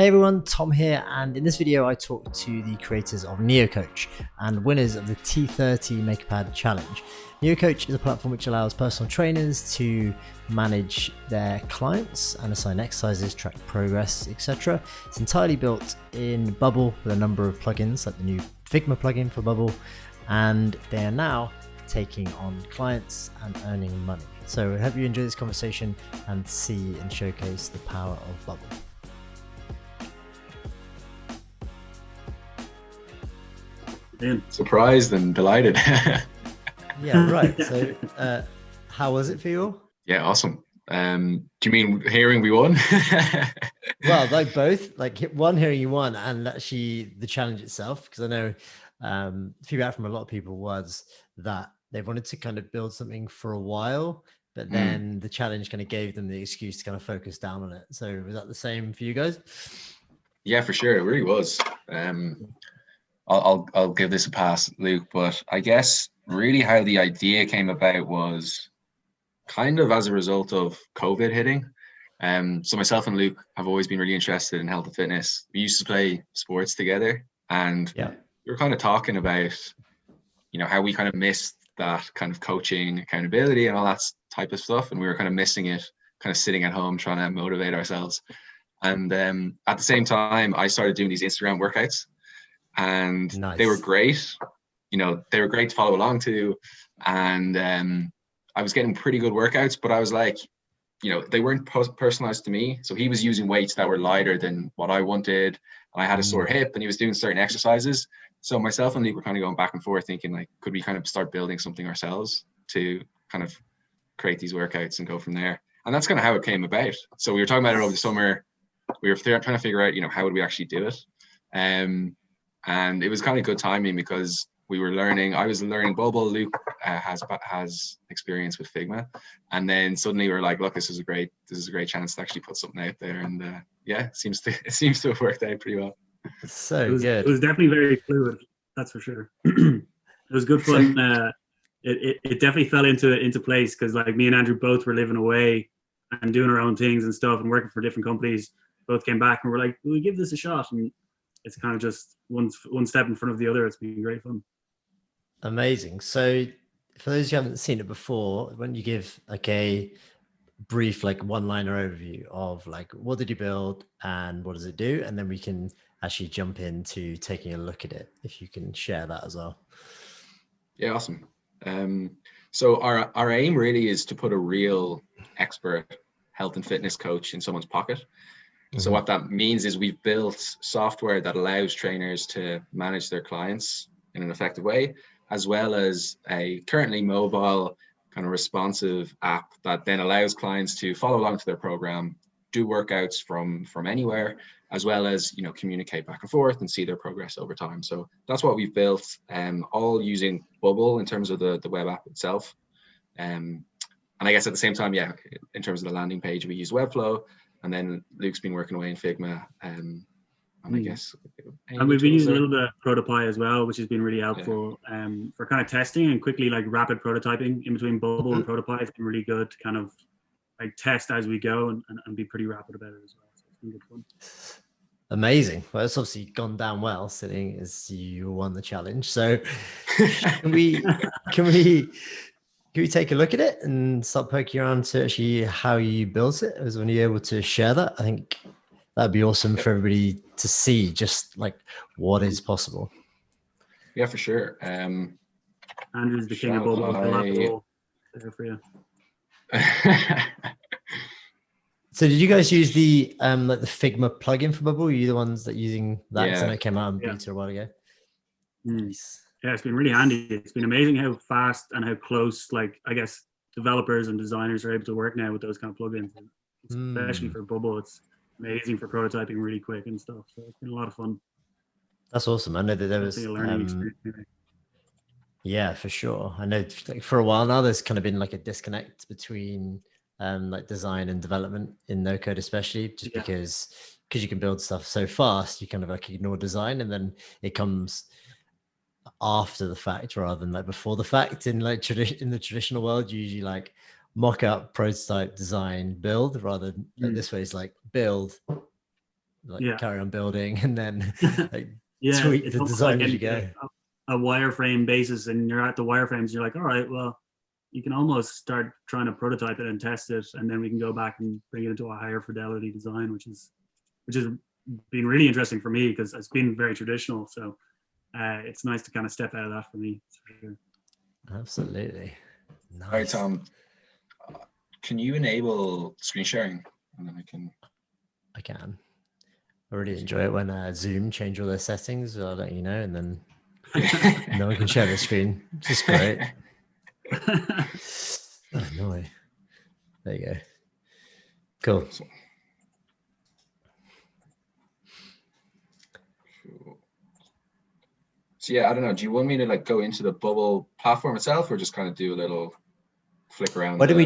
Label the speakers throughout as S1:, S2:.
S1: Hey everyone, Tom here, and in this video I talk to the creators of NeoCoach and winners of the T30 Makerpad challenge. NeoCoach is a platform which allows personal trainers to manage their clients and assign exercises, track progress, etc. It's entirely built in Bubble with a number of plugins like the new Figma plugin for Bubble, and they are now taking on clients and earning money. So I hope you enjoy this conversation and see and showcase the power of Bubble.
S2: Surprised and delighted.
S1: Yeah, right. So how was it for you all?
S2: Yeah, awesome. Do you mean hearing we won?
S1: Well, like both, like one hearing you won and actually the challenge itself, because I know feedback from a lot of people was that they wanted to kind of build something for a while, but then the challenge kind of gave them the excuse to kind of focus down on it. So was that the same for you guys?
S2: Yeah, for sure. It really was. I'll give this a pass, Luke, but I guess really how the idea came about was kind of as a result of COVID hitting. So myself and Luke have always been really interested in health and fitness. We used to play sports together, and we were kind of talking about, how we kind of missed that kind of coaching, accountability, and all that type of stuff, and we were kind of missing it, kind of sitting at home trying to motivate ourselves. And at the same time, I started doing these Instagram workouts. And They were great. They were great to follow along to. And I was getting pretty good workouts, but I was like, they weren't personalized to me. So he was using weights that were lighter than what I wanted. And I had a sore hip and he was doing certain exercises. So myself and Lee were kind of going back and forth thinking, like, could we kind of start building something ourselves to kind of create these workouts and go from there? And that's kind of how it came about. So we were talking about it over the summer. We were trying to figure out, how would we actually do it? And it was kind of good timing because we were learning. I was learning Bubble. Luke has experience with Figma, and then suddenly we were like, "Look, this is a great chance to actually put something out there." And it seems to have worked out pretty well.
S1: So good.
S3: It was definitely very fluid. That's for sure. It was good fun. It definitely fell into place because like me and Andrew both were living away and doing our own things and stuff and working for different companies. Both came back and we're like, "Will we give this a shot?" And it's kind of just one step in front of the other. It's been great fun.
S1: Amazing. So for those who haven't seen it before, when you give like a brief, like one-liner overview of like, what did you build and what does it do? And then we can actually jump into taking a look at it. If you can share that as well.
S2: Yeah, awesome. So our aim really is to put a real expert health and fitness coach in someone's pocket. So what that means is we've built software that allows trainers to manage their clients in an effective way, as well as a currently mobile kind of responsive app that then allows clients to follow along to their program, do workouts from anywhere, as well as, communicate back and forth and see their progress over time. So that's what we've built, all using Bubble in terms of the web app itself. And I guess at the same time, in terms of the landing page, we use Webflow. And then Luke's been working away in Figma, and I guess.
S3: And we've been using a little bit of Protopie as well, which has been really helpful for kind of testing and quickly like rapid prototyping in between Bubble and Protopie. It's been really good to kind of like test as we go and be pretty rapid about it as well. So it's been good fun.
S1: Amazing. Well, it's obviously gone down well, sitting as you won the challenge. So can we take a look at it and start poking around to actually how you built it? Was when you're able to share that? I think that'd be awesome for everybody to see just like what is possible.
S2: Yeah, for sure.
S3: Andrew's the king of Bubble. There for you.
S1: So did you guys use the like the Figma plugin for Bubble? Are you the ones that using that?
S2: Yeah.
S1: I know it came out in beta a while ago.
S3: Nice. Yeah, it's been really handy. It's been amazing how fast and how close, like, I guess, developers and designers are able to work now with those kind of plugins. Especially for Bubble, it's amazing for prototyping really quick and stuff. So it's been a lot of fun.
S1: That's awesome. I know that there was
S3: a learning experience.
S1: Yeah, for sure. I know like, for a while now, there's kind of been like a disconnect between like design and development in no code, especially just because you can build stuff so fast, you kind of like ignore design, and then it comes after the fact rather than like before the fact. In like in the traditional world, you usually like mock up, prototype, design, build, rather than like this way it's like build, like
S3: Yeah.
S1: carry on building and then like
S3: Yeah,
S1: tweak
S3: it's
S1: the
S3: almost
S1: design
S3: like
S1: as you
S3: getting
S1: go.
S3: a wireframe basis, and you're at the wireframes. You're like, all right, well, you can almost start trying to prototype it and test it, and then we can go back and bring it into a higher fidelity design, which is been really interesting for me because it's been very traditional. So it's nice to kind of step out of that for me. For sure.
S1: Absolutely. Nice.
S2: All right, Tom. Can you enable screen sharing? And then
S1: I can. I really enjoy it when Zoom change all their settings. I'll let you know, and then no one can share the screen. It's just great. Oh, no. There you go. Cool.
S2: So yeah, I don't know. Do you want me to like go into the bubble platform itself, or just kind of do a little flick around?
S1: Why don't we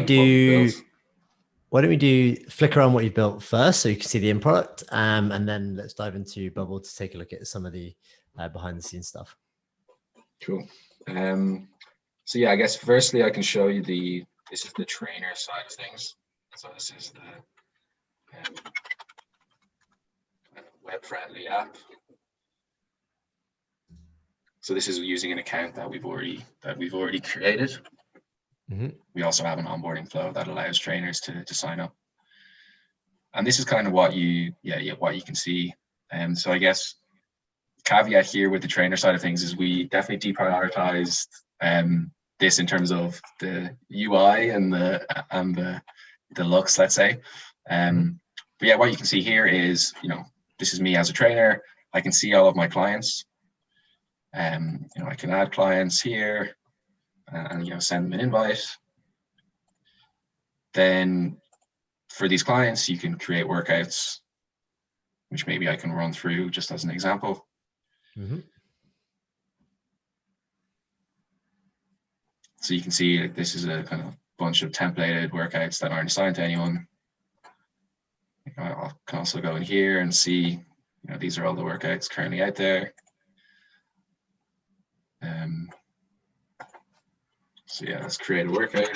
S1: do flick around what you built first, so you can see the end product, and then let's dive into Bubble to take a look at some of the behind the scenes stuff.
S2: Cool. So yeah, I guess firstly I can show you this is the trainer side of things. So this is the web-friendly app. So this is using an account that we've already created.
S1: Mm-hmm.
S2: We also have an onboarding flow that allows trainers to sign up. And this is kind of what you can see. So I guess caveat here with the trainer side of things is we definitely deprioritized this in terms of the UI and the looks, let's say. But yeah, what you can see here is, this is me as a trainer. I can see all of my clients. I can add clients here and send them an invite. Then for these clients, you can create workouts, which maybe I can run through just as an example.
S1: Mm-hmm.
S2: So you can see this is a kind of bunch of templated workouts that aren't assigned to anyone. I can also go in here and see, these are all the workouts currently out there. So yeah, let's create a workout.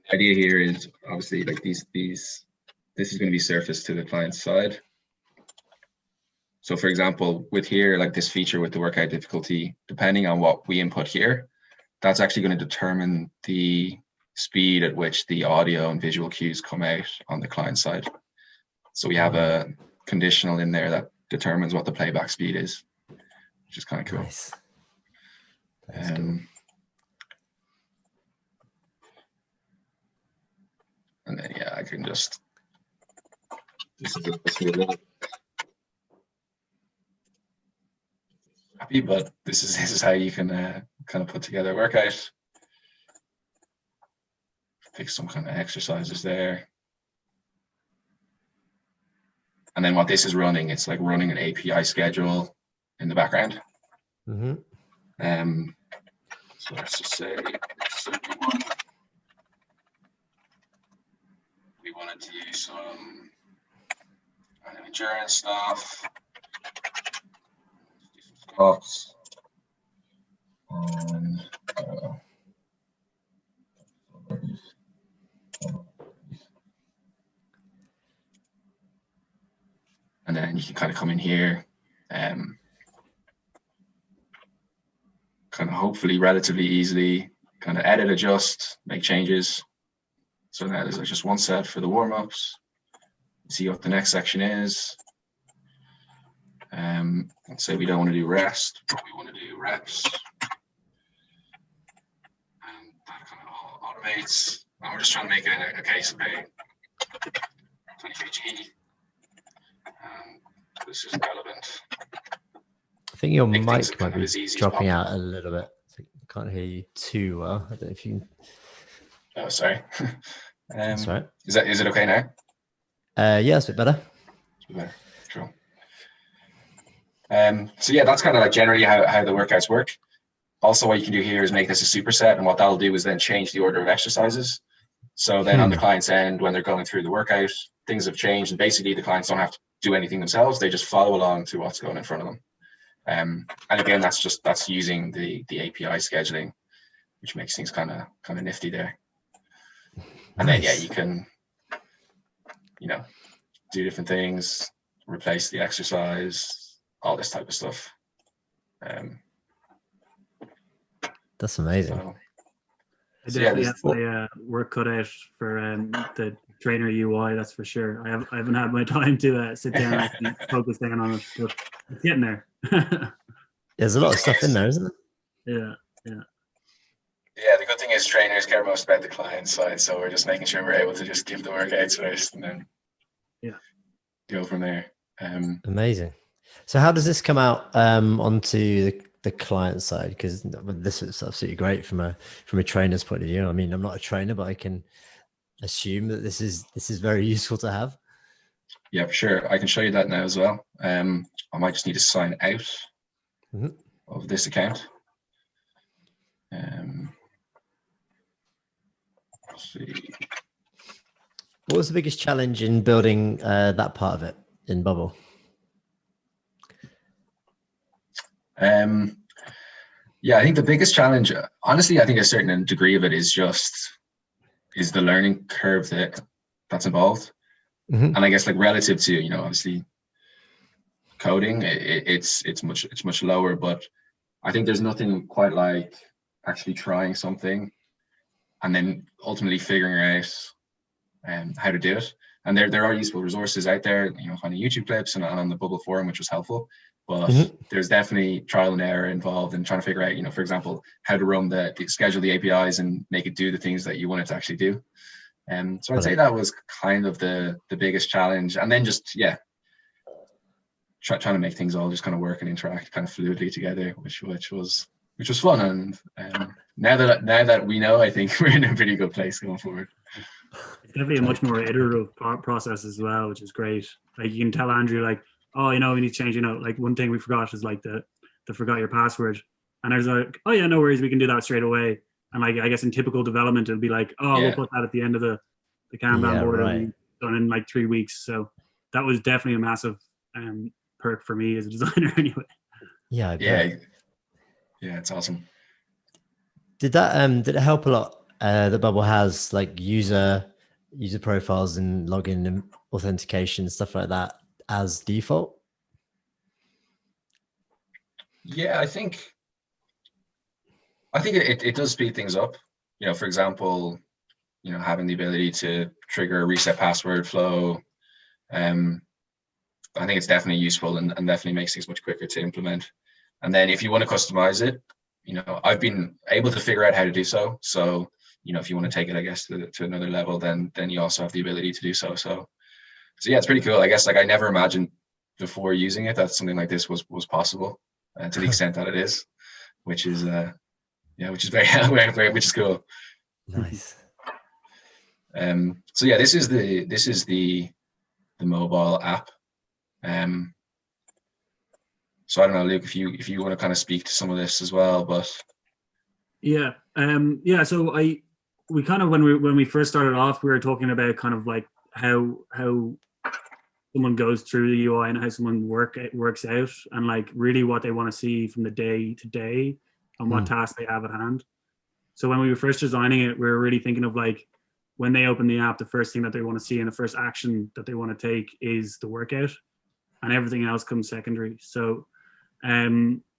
S2: The idea here is obviously like this is going to be surfaced to the client side. So for example, with here, like this feature with the workout difficulty, depending on what we input here, that's actually going to determine the speed at which the audio and visual cues come out on the client side. So we have a conditional in there that determines what the playback speed is, which is kind of cool.
S1: Nice. That's cool.
S2: And then yeah, I can just this is a little happy, but this is how you can kind of put together a workout. Pick some kind of exercises there. And then what this is running, it's like running an API schedule in the background.
S1: Mm-hmm.
S2: So let's just say we wanted to do some endurance stuff, do some squats, and and then you can kind of come in here, kind of hopefully relatively easily kind of edit, adjust, make changes. So now there's like just one set for the warm-ups. See what the next section is. Let's say we don't want to do rest, but we want to do reps. And that kind of all automates. And we're just trying to make it in a case of a 20 kg. This is relevant.
S1: I think your mic might be dropping out a little bit. I can't hear you too well. I don't know if you.
S2: Oh, sorry.
S1: That's right.
S2: Is it okay now?
S1: Yeah, it's a bit better.
S2: Cool. So yeah, that's kind of like generally how the workouts work. Also, what you can do here is make this a superset, and what that'll do is then change the order of exercises. So then on the client's end, when they're going through the workout, things have changed, and basically the clients don't have to do anything themselves. They just follow along to what's going in front of them. And again, that's using the API scheduling. which makes things kind of nifty there. And then you can, do different things, replace the exercise, all this type of stuff.
S1: That's amazing.
S3: I definitely have my work cut out for the trainer UI. That's for sure. I haven't had my time to sit down and focus down on it, but it's getting there.
S1: There's a lot of stuff in there, isn't there?
S3: Yeah.
S2: Yeah, the good thing is trainers care most about the client side, so we're just making sure we're able to just give the workouts first and then go from there.
S1: Amazing. So how does this come out onto the client side? Because this is absolutely great from a trainer's point of view. I mean, I'm not a trainer, but I can assume that this is very useful to have.
S2: Yeah, for sure. I can show you that now as well. I might just need to sign out of this account. Let's see.
S1: What was the biggest challenge in building that part of it in Bubble?
S2: Yeah, I think the biggest challenge, honestly, I think a certain degree of it is the learning curve that's involved. And I guess like relative to, obviously coding, it's much lower, but I think there's nothing quite like actually trying something and then ultimately figuring out how to do it. And there are useful resources out there, finding YouTube clips and on the Bubble forum, which was helpful. But there's definitely trial and error involved in trying to figure out, for example, how to run schedule the APIs and make it do the things that you want it to actually do. So I'd say that was kind of the biggest challenge. And then just, trying to make things all just kind of work and interact kind of fluidly together, which was fun. And now that we know, I think we're in a pretty good place going forward.
S3: It's definitely a much more iterative process as well, which is great. Like you can tell Andrew, like, oh, we need to change, like one thing we forgot is like the forgot your password. And I was like, oh yeah, no worries, we can do that straight away. And like, I guess in typical development, it'll be like, we'll put that at the end of the Kanban board and done in like 3 weeks. So that was definitely a massive perk for me as a designer anyway.
S1: Yeah.
S2: Yeah, it's awesome.
S1: Did it help a lot that Bubble has like user profiles and login and authentication, stuff like that as default?
S2: Yeah, I think it does speed things up. For example, having the ability to trigger a reset password flow. I think it's definitely useful and definitely makes things much quicker to implement. And then if you want to customize it, I've been able to figure out how to do so. So, if you want to take it, I guess, to another level, then you also have the ability to do so. So yeah, it's pretty cool. I guess like I never imagined before using it that something like this was possible to the extent that it is, which is which is which is cool.
S1: Nice.
S2: So yeah, this is the mobile app. So I don't know, Luke, if you want to kind of speak to some of this as well, but
S3: so we kind of when we first started off, we were talking about kind of like how someone goes through the UI and how someone works out and like really what they want to see from the day to day and what tasks they have at hand. So when we were first designing it, we were really thinking of like when they open the app, the first thing that they want to see and the first action that they want to take is the workout, and everything else comes secondary. So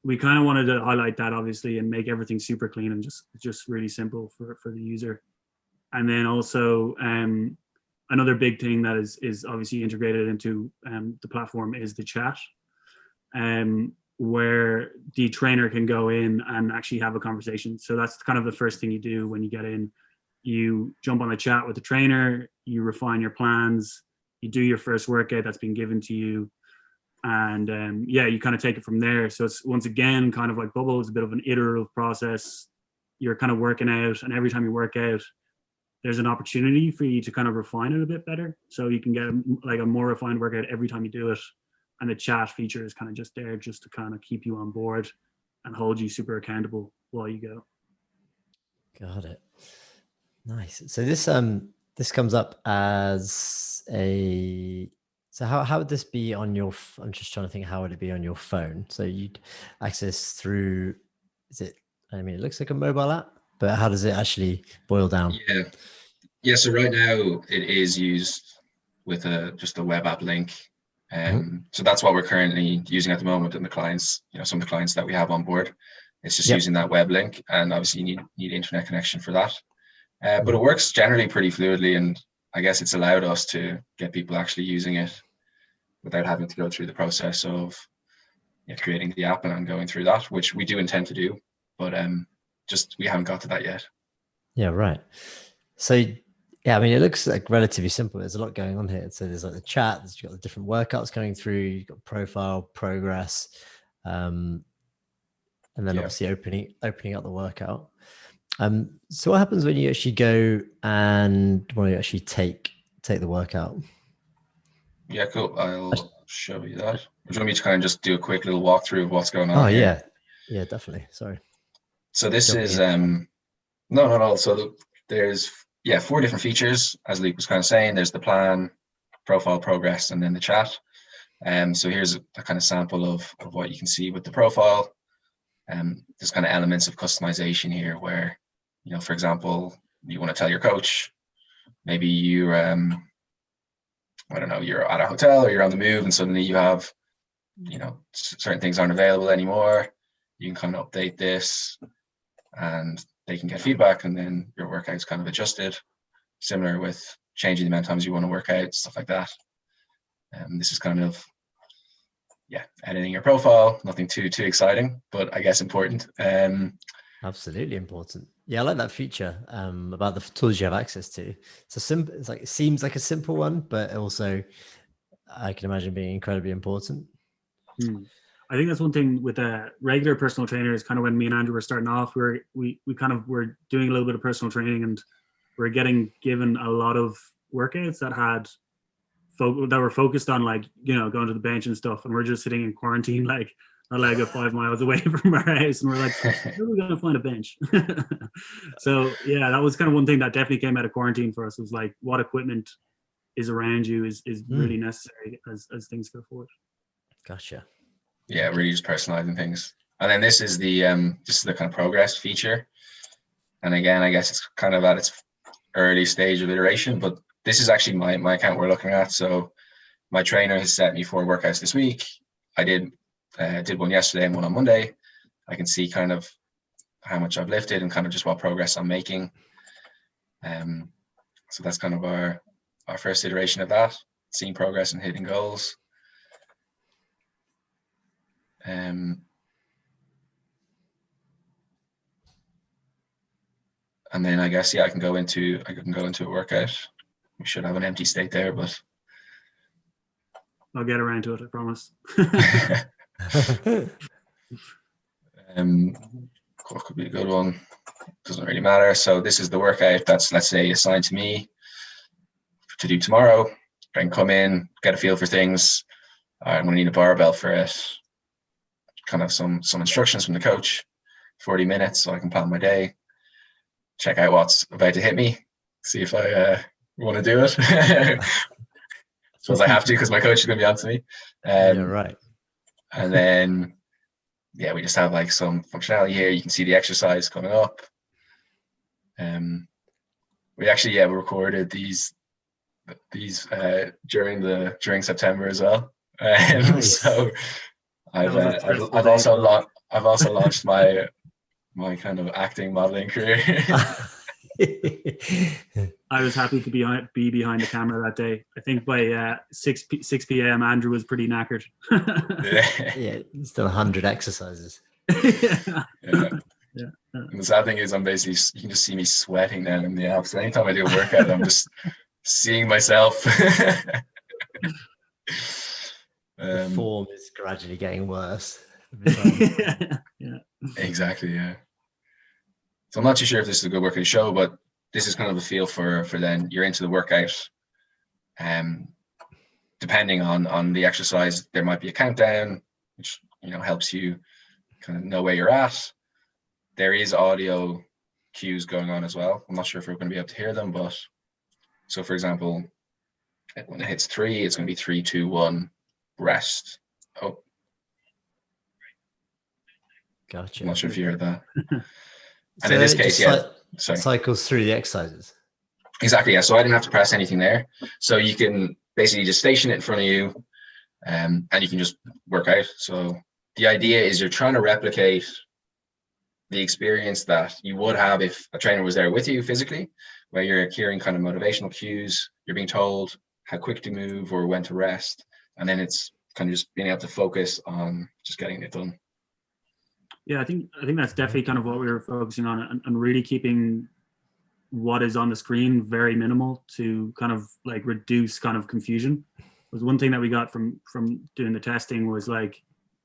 S3: we kind of wanted to highlight that obviously and make everything super clean and just really simple for the user. And then also another big thing that is obviously integrated into the platform is the chat, where the trainer can go in and actually have a conversation. So that's kind of the first thing you do when you get in. You jump on a chat with the trainer, you refine your plans, you do your first workout that's been given to you, and you kind of take it from there. So it's once again kind of like Bubble is a bit of an iterative process. You're kind of working out, and every time you work out, there's an opportunity for you to kind of refine it a bit better. So you can get a more refined workout every time you do it. And the chat feature is kind of just there just to kind of keep you on board and hold you super accountable while you go.
S1: Got it. Nice. So this comes up as so how would this be on your, I'm just trying to think, how would it be on your phone? So you'd access through, it looks like a mobile app, but how does it actually boil down?
S2: Yeah. So right now it is used with just a web app link. So that's what we're currently using at the moment. And the clients, some of the clients that we have on board, it's just using that web link, and obviously you need internet connection for that. But it works generally pretty fluidly, and I guess it's allowed us to get people actually using it without having to go through the process of creating the app and going through that, which we do intend to do, but just we haven't got to that yet.
S1: Yeah, right. So yeah, I mean, it looks like relatively simple. There's a lot going on here. So there's like the chat, you've got the different workouts going through, you've got profile, progress, and then obviously opening up the workout. So what happens when you actually go and when you actually take the workout?
S2: Yeah, cool. I'll show you that. Would you want me to kind of just do a quick little walkthrough of what's going on?
S1: Oh,
S2: here?
S1: Yeah, definitely. Sorry.
S2: So this is no. So there's 4 different features, as Luke was kind of saying. There's the plan, profile, progress, and then the chat. So here's a kind of sample of what you can see with the profile. There's kind of elements of customization here where, for example, you want to tell your coach, maybe you're, I don't know, you're at a hotel or you're on the move and suddenly you have, certain things aren't available anymore. You can kind of update this and they can get feedback, and then your workout's kind of adjusted. Similar with changing the amount of times you want to work out, stuff like that. This is kind of, editing your profile. Nothing too exciting, but I guess important.
S1: Absolutely important. Yeah, I like that feature about the tools you have access to. It seems like a simple one, but also I can imagine being incredibly important.
S3: I think that's one thing with regular personal trainers. Kind of when me and Andrew were starting off, we kind of were doing a little bit of personal training, and we're getting given a lot of workouts that were focused on going to the bench and stuff, and we're just sitting in quarantine like a leg of 5 miles away from our house, and we're like, where are we going to find a bench? So yeah, that was kind of one thing that definitely came out of quarantine for us, was like what equipment is around you is really necessary as things go forward.
S1: Gotcha.
S2: Yeah, really just personalizing things. And then this is the kind of progress feature. And again, I guess it's kind of at its early stage of iteration, but this is actually my account we're looking at. So my trainer has set me 4 workouts this week. I did one yesterday and one on Monday. I can see kind of how much I've lifted and kind of just what progress I'm making. So that's kind of our first iteration of that, seeing progress and hitting goals. And then I guess I can go into a workout. We should have an empty state there, but
S3: I'll get around to it, I promise.
S2: What could be a good one? Doesn't really matter. So this is the workout that's, let's say, assigned to me to do tomorrow. I can come in, get a feel for things. I'm going to need a barbell for it. Kind of some instructions from the coach. 40 minutes, so I can plan my day. Check out what's about to hit me. See if I want to do it. Suppose I have to because my coach is going to be on to me.
S1: Yeah, right.
S2: And then, we just have like some functionality here. You can see the exercise coming up. We actually, we recorded these during September as well.
S1: Nice.
S2: So I've also launched my kind of acting modeling career.
S3: I was happy to be behind the camera that day. I think by 6 p.m. Andrew was pretty knackered.
S1: Yeah, still 100 exercises.
S2: Yeah. And the sad thing is, you can just see me sweating then in the abs. So anytime I do a workout, I'm just seeing myself.
S1: The form is gradually getting worse.
S3: Yeah.
S2: Exactly. Yeah. So I'm not too sure if this is a good workout to show, but this is kind of a feel for then you're into the workout. Depending on the exercise, there might be a countdown, which helps you kind of know where you're at. There is audio cues going on as well. I'm not sure if we're going to be able to hear them, but so for example, when it hits 3, it's going to be 3, 2, 1, rest. Oh,
S1: gotcha.
S2: I'm not sure if you heard that. And
S1: So
S2: in this case, sorry.
S1: Cycles through the exercises.
S2: Exactly, yeah. So I didn't have to press anything there. So you can basically just station it in front of you, and you can just work out. So the idea is you're trying to replicate the experience that you would have if a trainer was there with you physically, where you're hearing kind of motivational cues, you're being told how quick to move or when to rest, and then it's kind of just being able to focus on just getting it done.
S3: Yeah, I think that's definitely kind of what we were focusing on, and really keeping what is on the screen very minimal to kind of like reduce kind of confusion. It was one thing that we got from doing the testing was like,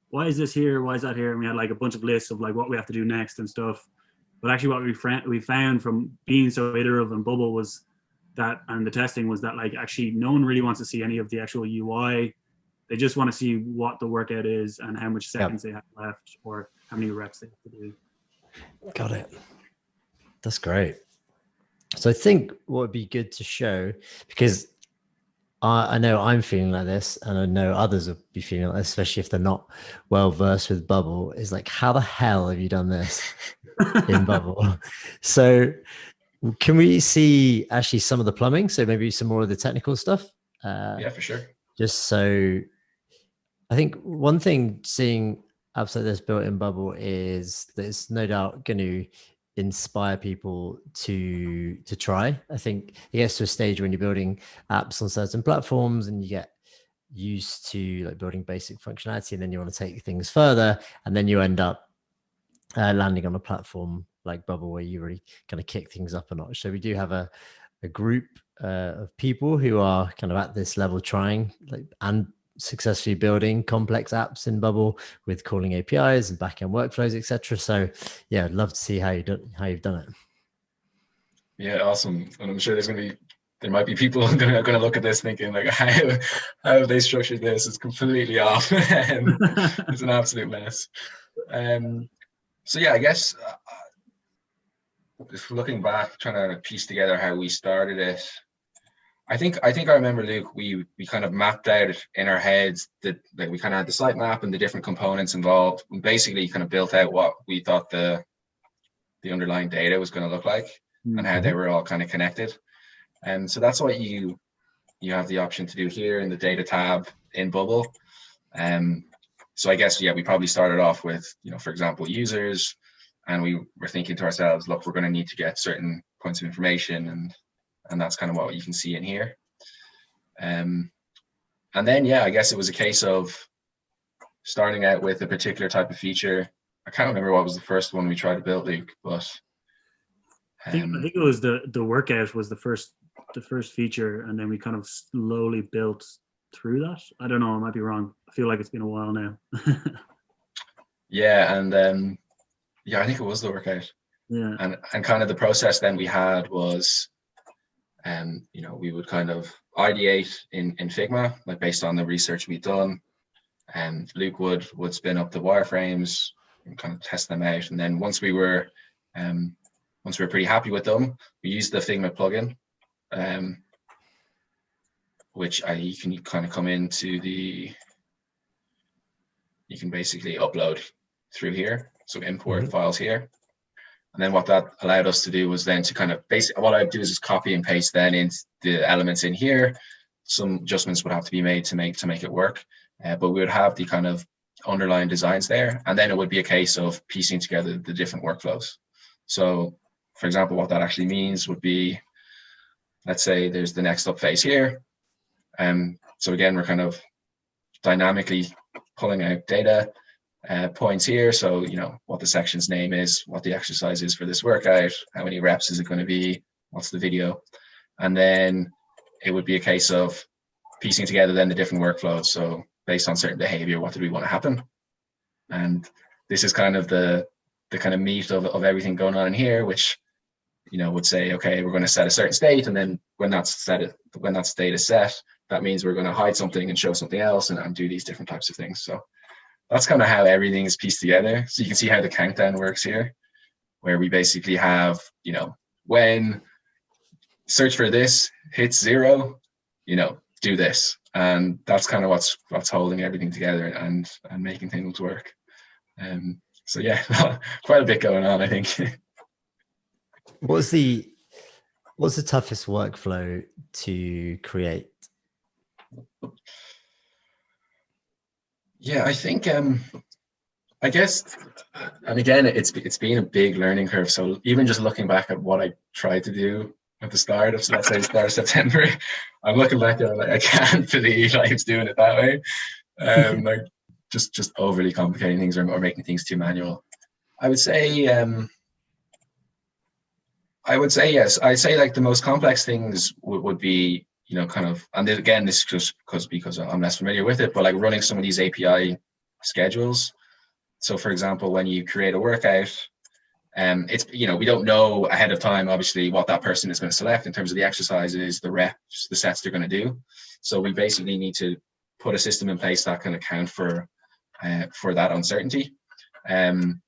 S3: why is this here? Why is that here? And we had like a bunch of lists of like what we have to do next and stuff. But actually what we found from being so iterative and Bubble was that, and the testing was that like actually no one really wants to see any of the actual UI. They just want to see what the workout is and how much seconds they have left or how many reps they have to do.
S1: Got it. That's great. So I think what would be good to show, because I know I'm feeling like this, and I know others will be feeling like this, especially if they're not well versed with Bubble, is like, how the hell have you done this in Bubble? So can we see actually some of the plumbing? So maybe some more of the technical stuff?
S2: Yeah, for sure.
S1: Just so I think one thing seeing apps like this built in Bubble is that it's no doubt going to inspire people to try. I think it gets to a stage when you're building apps on certain platforms and you get used to like building basic functionality, and then you want to take things further, and then you end up landing on a platform like Bubble where you really kind of kick things up a notch. So we do have a group of people who are kind of at this level trying and successfully building complex apps in Bubble with calling APIs and backend workflows, etc. So yeah, I'd love to see how you've done it.
S2: Yeah, awesome. And I'm sure there might be people who are going to look at this thinking like, how have they structured this? It's completely off. It's an absolute mess. So yeah, I guess if looking back, trying to piece together how we started it, I think I remember, Luke, we kind of mapped out in our heads that like we kind of had the site map and the different components involved, and basically kind of built out what we thought the underlying data was going to look like and how they were all kind of connected. And so that's what you have the option to do here in the data tab in Bubble. So I guess, yeah, we probably started off with, for example, users, and we were thinking to ourselves, look, we're going to need to get certain points of information, and that's kind of what you can see in here. And then, yeah, I guess it was a case of starting out with a particular type of feature. I can't remember what was the first one we tried to build, Luke, but
S3: I think it was the workout was the first feature, and then we kind of slowly built through that. I don't know, I might be wrong. I feel like it's been a while now.
S2: Yeah, and yeah, I think it was the workout.
S3: Yeah,
S2: and kind of the process then we had was, we would kind of ideate in Figma, like based on the research we'd done, and Luke would spin up the wireframes and kind of test them out, and then once we were pretty happy with them, we used the Figma plugin, which you can kind of come into you can basically upload through here, so import files here. And then what that allowed us to do was then to kind of what I'd do is just copy and paste then into the elements in here. Some adjustments would have to be made to make it work, but we would have the kind of underlying designs there, and then it would be a case of piecing together the different workflows. So, for example, what that actually means would be, let's say there's the next up phase here. So again, we're kind of dynamically pulling out data points here. So, what the section's name is, what the exercise is for this workout, how many reps is it going to be, what's the video. And then it would be a case of piecing together then the different workflows. So based on certain behavior, what do we want to happen? And this is kind of the kind of meat of everything going on in here, which, would say, okay, we're going to set a certain state. And then when that state is set, that means we're going to hide something and show something else and do these different types of things. So that's kind of how everything is pieced together. So you can see how the countdown works here, where we basically have, when search for this hits 0, do this. And that's kind of what's holding everything together and making things work. So yeah, quite a bit going on, I think.
S1: What's the toughest workflow to create?
S2: Yeah, I think I guess, and again, it's been a big learning curve. So even just looking back at what I tried to do at the start of, let's say, the start of September, I'm looking back and I'm like, I can't believe I was doing it that way. Like just overly complicating things or making things too manual. I would say yes. I'd say like the most complex things would be, you know, kind of, and again, this is just because I'm less familiar with it, but like running some of these API schedules. So for example, when you create a workout, it's, you know, we don't know ahead of time, obviously, what that person is going to select in terms of the exercises, the reps, the sets they're going to do. So we basically need to put a system in place that can account for that uncertainty. And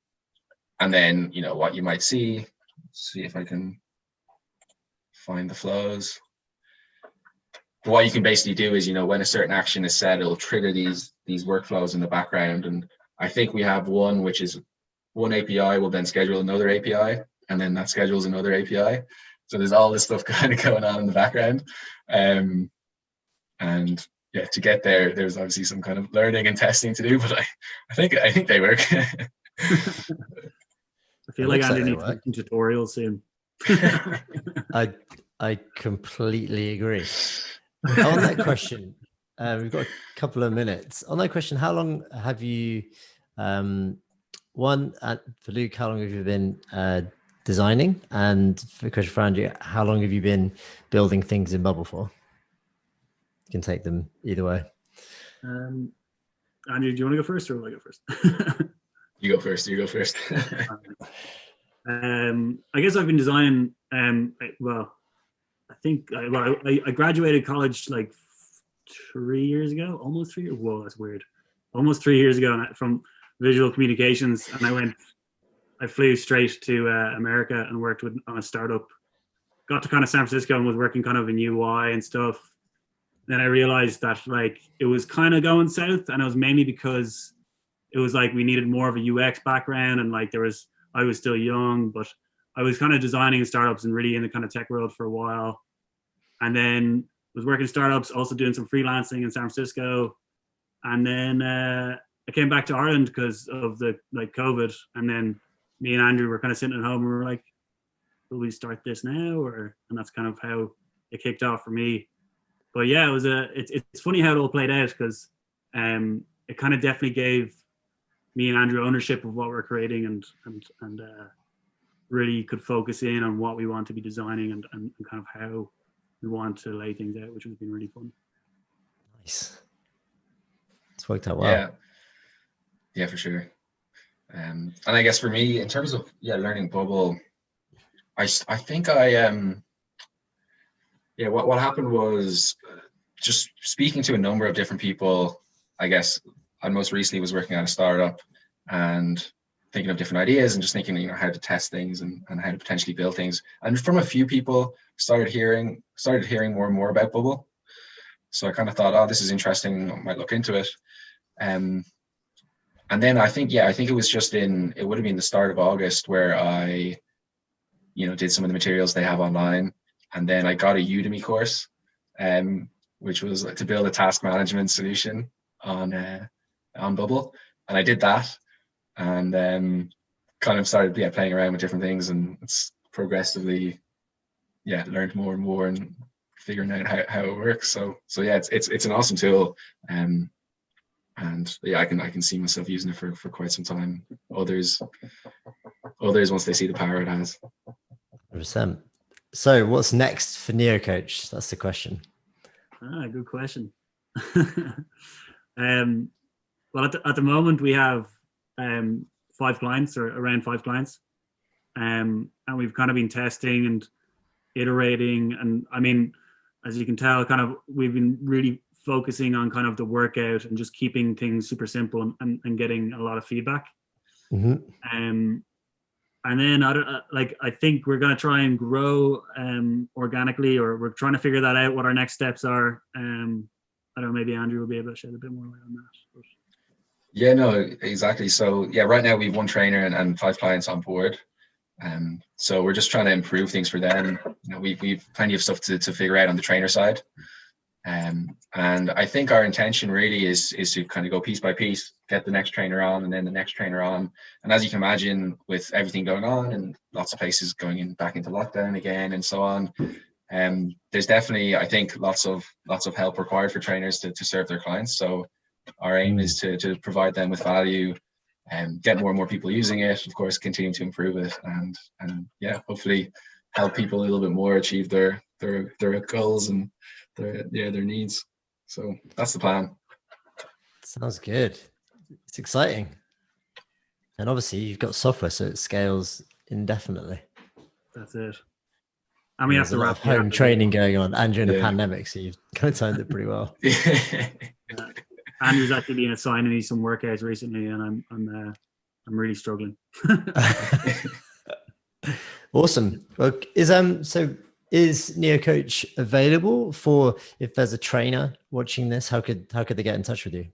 S2: then, you know, what you might see if I can find the flows. What you can basically do is, you know, when a certain action is set, it'll trigger these workflows in the background. And I think we have one, which is one API will then schedule another API, and then that schedules another API. So there's all this stuff kind of going on in the background. And yeah, to get there, there's obviously some kind of learning and testing to do, but I think they work.
S3: I feel like Andrew needs some tutorials soon.
S1: I completely agree. On that question, we've got a couple of minutes. On that question, how long have you, for Luke, how long have you been designing? And for question for Andrew, how long have you been building things in Bubble for? You can take them either way.
S3: Andrew, do you want to go first or will I go first?
S2: You go first.
S3: I guess I've been designing, I graduated college like 3 years ago, almost 3 years. Whoa, that's weird. Almost 3 years ago from visual communications. And I flew straight to America and worked on a startup. Got to kind of San Francisco and was working kind of in UI and stuff. Then I realized that like it was kind of going south, and it was mainly because it was like we needed more of a UX background, and like I was still young, but I was kind of designing startups and really in the kind of tech world for a while. And then was working startups, also doing some freelancing in San Francisco. And then I came back to Ireland because of the like COVID. And then me and Andrew were kind of sitting at home and we were like, will we start this now? And that's kind of how it kicked off for me. But yeah, it's funny how it all played out because it kind of definitely gave me and Andrew ownership of what we're creating and really could focus in on what we want to be designing and kind of how we want to lay things out, which has been really fun.
S1: Nice. It's worked out well.
S2: Yeah, for sure. And I guess for me, in terms of learning Bubble, I think what happened was just speaking to a number of different people. I guess I most recently was working at a startup and thinking of different ideas and just thinking, you know, how to test things and how to potentially build things. And from a few people, started hearing more and more about Bubble. So I kind of thought, oh, this is interesting. I might look into it. And then I think it was just it would have been the start of August where I, you know, did some of the materials they have online. And then I got a Udemy course, which was to build a task management solution on Bubble. And I did that and kind of started playing around with different things, and it's progressively learned more and more and figuring out how it works. So yeah, it's an awesome tool. And yeah, I can see myself using it for quite some time. Others once they see the power it has.
S1: 100%. So what's next for NeoCoach? That's the question.
S3: Good question. Well, at the moment we have 5 clients or around 5 clients, and we've kind of been testing and iterating. And I mean, as you can tell, kind of we've been really focusing on kind of the workout and just keeping things super simple and getting a lot of feedback. Mm-hmm. And then I think we're going to try and grow organically, or we're trying to figure that out, what our next steps are. I don't know, maybe Andrew will be able to shed a bit more light on that. But.
S2: Yeah, no, exactly. So yeah, right now we have 1 trainer and 5 clients on board. So we're just trying to improve things for them. You know, we've plenty of stuff to figure out on the trainer side. And I think our intention really is to kind of go piece by piece, get the next trainer on and then the next trainer on. And as you can imagine, with everything going on and lots of places going back into lockdown again and so on, there's definitely, I think, lots of help required for trainers to serve their clients. So our aim is to provide them with value and get more and more people using it, of course, continue to improve it, and yeah, hopefully help people a little bit more achieve their goals and their needs. So that's the plan.
S1: Sounds good. It's exciting. And obviously you've got software, so it scales indefinitely.
S3: That's it. And we have to
S1: a lot
S3: wrap
S1: of home training going on, and during the pandemic, so you've kind of timed it pretty well.
S3: Andrew's actually been assigning me some workouts recently, and I'm really struggling.
S1: Awesome. Well, is NeoCoach available for if there's a trainer watching this? How could they get in touch with you?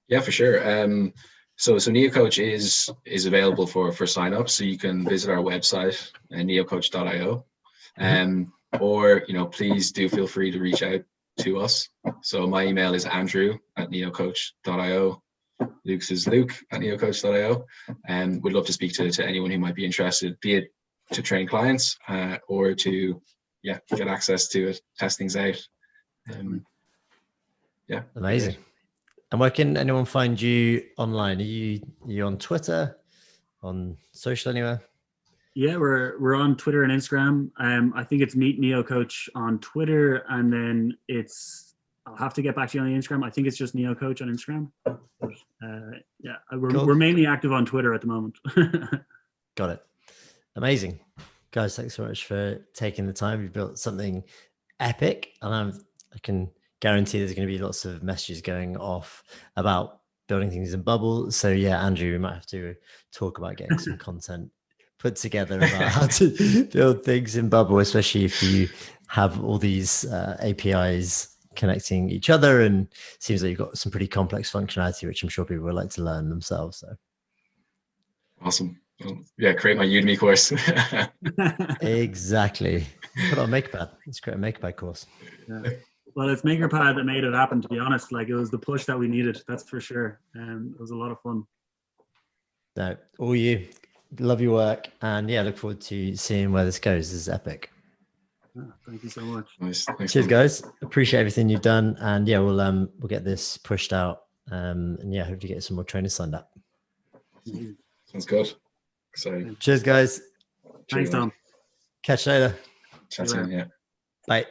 S2: Yeah, for sure. So NeoCoach is available for sign up. So you can visit our website neocoach.io, or please do feel free to reach out to us. So my email is andrew@neocoach.io. Luke's is luke@neocoach.io, and we'd love to speak to anyone who might be interested, be it to train clients or to get access to it, test things out.
S1: Amazing. And where can anyone find you online? Are you on Twitter, on social anywhere?
S3: Yeah, we're on Twitter and Instagram. I think it's Meet NeoCoach on Twitter, and then I'll have to get back to you on the Instagram. I think it's just NeoCoach on Instagram. We're mainly active on Twitter at the moment.
S1: Got it. Amazing. Guys, thanks so much for taking the time. You've built something epic, and I can guarantee there's going to be lots of messages going off about building things in Bubble. So yeah, Andrew, we might have to talk about getting some content put together about how to build things in Bubble, especially if you have all these APIs connecting each other, and it seems like you've got some pretty complex functionality, which I'm sure people would like to learn themselves. So
S2: awesome. Well, create my Udemy course.
S1: Exactly. Put on Makerpad. Let's create a Makerpad course.
S3: Yeah. Well, it's Makerpad that made it happen, to be honest. Like, it was the push that we needed, that's for sure. It was a lot of fun.
S1: No, all you. Love your work, and look forward to seeing where this goes. This is epic.
S3: Thank you so much.
S2: Nice. Thanks,
S1: cheers, guys. Appreciate everything you've done, and we'll get this pushed out, and hope to get some more trainers signed up.
S2: Sounds good. Exciting.
S1: Cheers, guys.
S3: Thanks, Tom.
S1: Catch you later.
S2: Chat soon. Yeah.
S1: Bye.